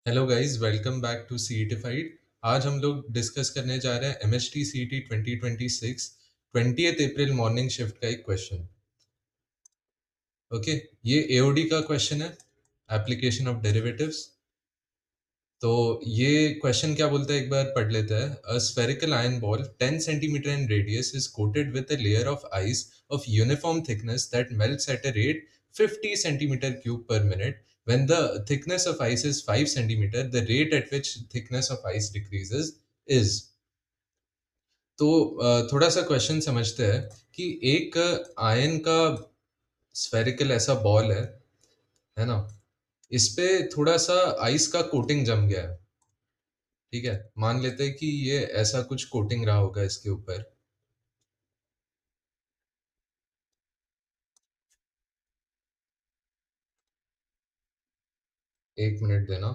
Hello guys, welcome back to CETified. आज हम लोग डिस्कस करने जा रहे हैं MHT CET 2026 20th April morning shift का एक क्वेश्चन। ओके, ये एओडी का क्वेश्चन है, एप्लीकेशन ऑफ डेरिवेटिव्स। तो ये क्वेश्चन क्या बोलता है, एक बार पढ़ लेते हैं। A spherical iron ball 10 centimeter in radius is coated with a layer of ice of uniform thickness that melts at a rate 50 centimeter cube per minute. When the thickness of ice is 5 centimeter, the rate at which thickness of ice decreases is। तो थोड़ा सा question समझते हैं कि एक ion का spherical ऐसा ball है ना। इस पे थोड़ा सा आइस का कोटिंग जम गया है। ठीक है, मान लेते हैं कि ये ऐसा कुछ कोटिंग रहा होगा इसके ऊपर। 1 मिनट देना।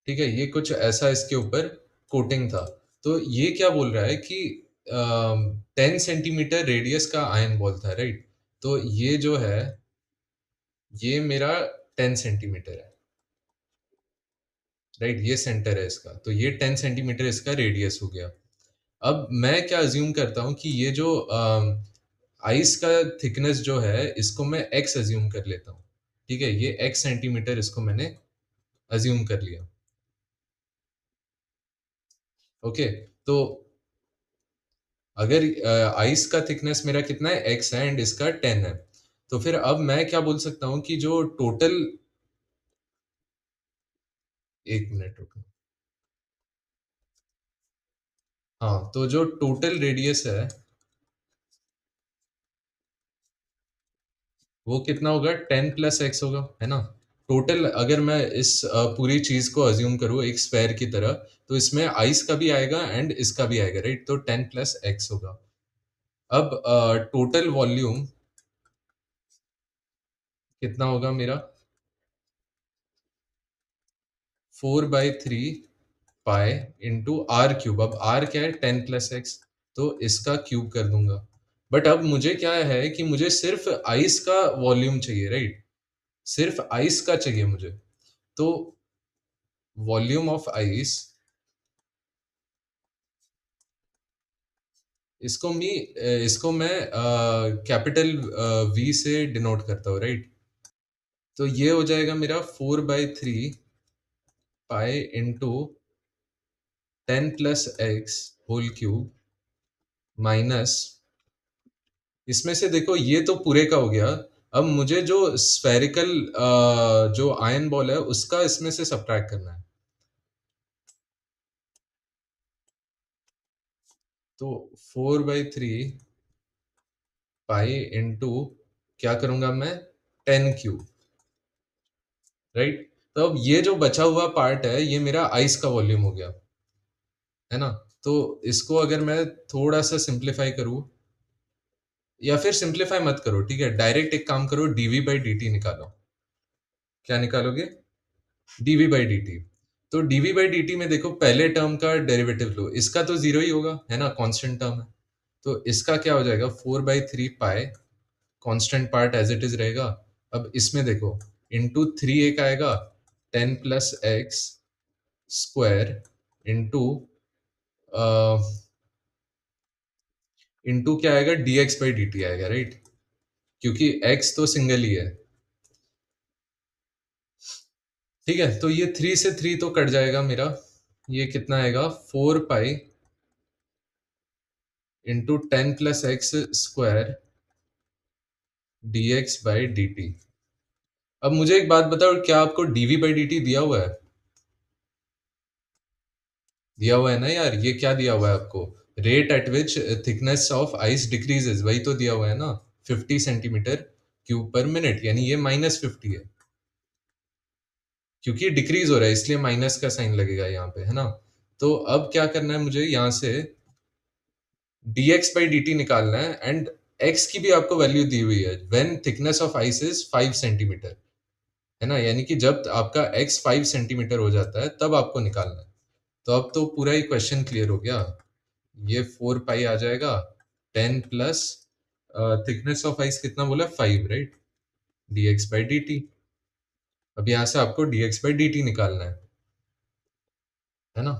ठीक है, ये कुछ ऐसा इसके ऊपर कोटिंग था। तो ये क्या बोल रहा है कि 10 सेंटीमीटर रेडियस का आयन बॉल था, राइट। तो ये जो है, ये मेरा 10 सेंटीमीटर है, राइट। ये सेंटर है इसका, तो ये 10 सेंटीमीटर इसका रेडियस हो गया। अब मैं क्या अज्यूम करता हूँ कि ये जो आइस का थिकनेस जो है, इसको मैं एक्स अज्यूम कर लेता हूँ। ठीक है, ये एक्स सेंटीमीटर इसको मैंने अज्यूम कर लिया। ओके, तो अगर आइस का थिकनेस मेरा कितना है, एक्स है, एंड इसका 10 है, तो फिर अब मैं क्या बोल सकता हूँ कि जो टोटल। 1 मिनट रुको। हाँ, तो जो टोटल रेडियस है वो कितना होगा, 10 + x होगा, है ना। टोटल अगर मैं इस पूरी चीज को अज्यूम करूँ एक स्फेयर की तरह, तो इसमें आइस का भी आएगा एंड इसका भी आएगा, राइट। तो 10 + x होगा। अब टोटल वॉल्यूम कितना होगा मेरा, 4/3 पाई इंटू आर क्यूब। अब आर क्या है, 10 + x, तो इसका क्यूब कर दूंगा। बट अब मुझे क्या है कि मुझे सिर्फ आइस का वॉल्यूम चाहिए, राइट। सिर्फ आइस का चाहिए मुझे। तो वॉल्यूम ऑफ आइस, इसको मैं कैपिटल वी से डिनोट करता हूँ, राइट। तो ये हो जाएगा मेरा 4/3 pi into 10 + x whole cube minus, इसमें से देखो ये तो पूरे का हो गया। अब मुझे जो स्फेरिकल जो आयन बॉल है उसका इसमें से सब्ट्रैक्ट करना है। तो 4/3 पाई इंटू क्या करूंगा मैं, 10 क्यूब, राइट। तो अब ये जो बचा हुआ पार्ट है ये मेरा आइस का वॉल्यूम हो गया, है ना। तो इसको अगर मैं थोड़ा सा सिंप्लीफाई करूँ, या फिर सिंप्लीफाई मत करो, ठीक है, डायरेक्ट एक काम करो, डीवी बाई डी टी निकालो। क्या निकालोगे, डीवी बाई डी टी। तो डीवी बाई डी टी में देखो, पहले टर्म का डेरिवेटिव लो, इसका तो जीरो ही होगा, है ना, कांस्टेंट टर्म है। तो इसका क्या हो जाएगा, 4/3 pi, constant part as it is रहेगा। अब इसमें देखो, इंटू थ्री एक आएगा, 10 + x² इंटू इंटू क्या आएगा, dx बाई डी टी आएगा, राइट। क्योंकि x तो सिंगल ही है। ठीक है, तो ये 3 से 3 तो कट जाएगा मेरा। ये कितना आएगा, 4 pi into 10 + x² dx by D T. अब मुझे एक बात बताओ, क्या आपको डीवी बाई डी टी दिया हुआ है? दिया हुआ है ना यार, ये क्या दिया हुआ है आपको, rate at which thickness of ice decreases, वही तो दिया हुआ है ना। 50 cm³ per minute, यानी ये -50 है, क्योंकि डिक्रीज हो रहा है इसलिए माइनस का साइन लगेगा यहाँ पे, है ना। तो अब क्या करना है मुझे, यहाँ से dx बाई डी टी निकालना है, एंड x की भी आपको वैल्यू दी हुई है, when thickness of ice is 5 cm, है ना। यानी कि जब आपका x 5 cm हो जाता है तब आपको निकालना है। तो अब तो पूरा ही क्वेश्चन क्लियर हो गया। ये 4 पाई आ जाएगा, 10 प्लस थिकनेस ऑफ आइस कितना बोला, 5, राइट। dx by dt। अब यहाँ से आपको dx by dt निकालना है ना?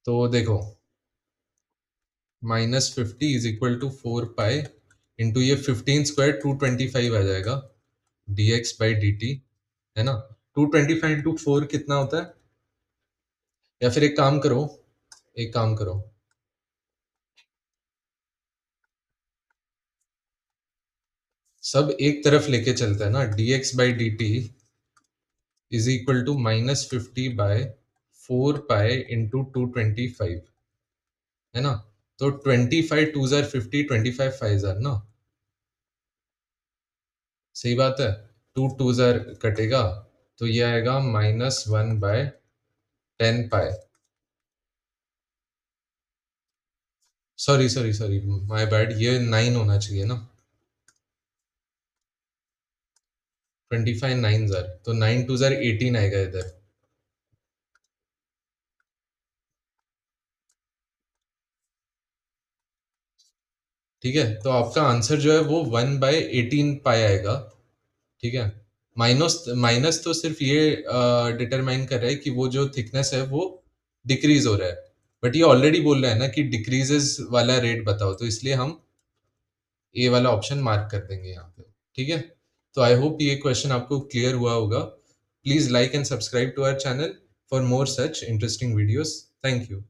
तो देखो, -50 is equal to 4 pi into ये 15 स्क्वायर 225 आ जाएगा dx by dt, है ना? 225 इंटू 4 कितना होता है? या फिर एक काम करो, सब एक तरफ लेके चलते हैं ना। dx by dt is equal to -50/4 pi into 225, है ना? तो 25 टू जार 50, 25 फाइव जार ना, सही बात है। टू टू जार कटेगा, तो ये आएगा -1/10 pi. Sorry sorry sorry, my bad, ये 9 होना चाहिए ना। 25 9 जार, तो 9 टू जार 18 आएगा इधर। ठीक है, तो आपका आंसर जो है वो 1/18 पाई आएगा। ठीक है, माइनस माइनस तो सिर्फ ये डिटरमाइन कर रहा है कि वो जो थिकनेस है वो डिक्रीज हो रहा है, बट ये ऑलरेडी बोल रहा है ना कि डिक्रीजेस वाला रेट बताओ, तो इसलिए हम ए वाला ऑप्शन मार्क कर देंगे यहाँ पे। ठीक है, तो आई होप ये क्वेश्चन आपको क्लियर हुआ होगा। Please like and subscribe to our channel for more such interesting videos. Thank you.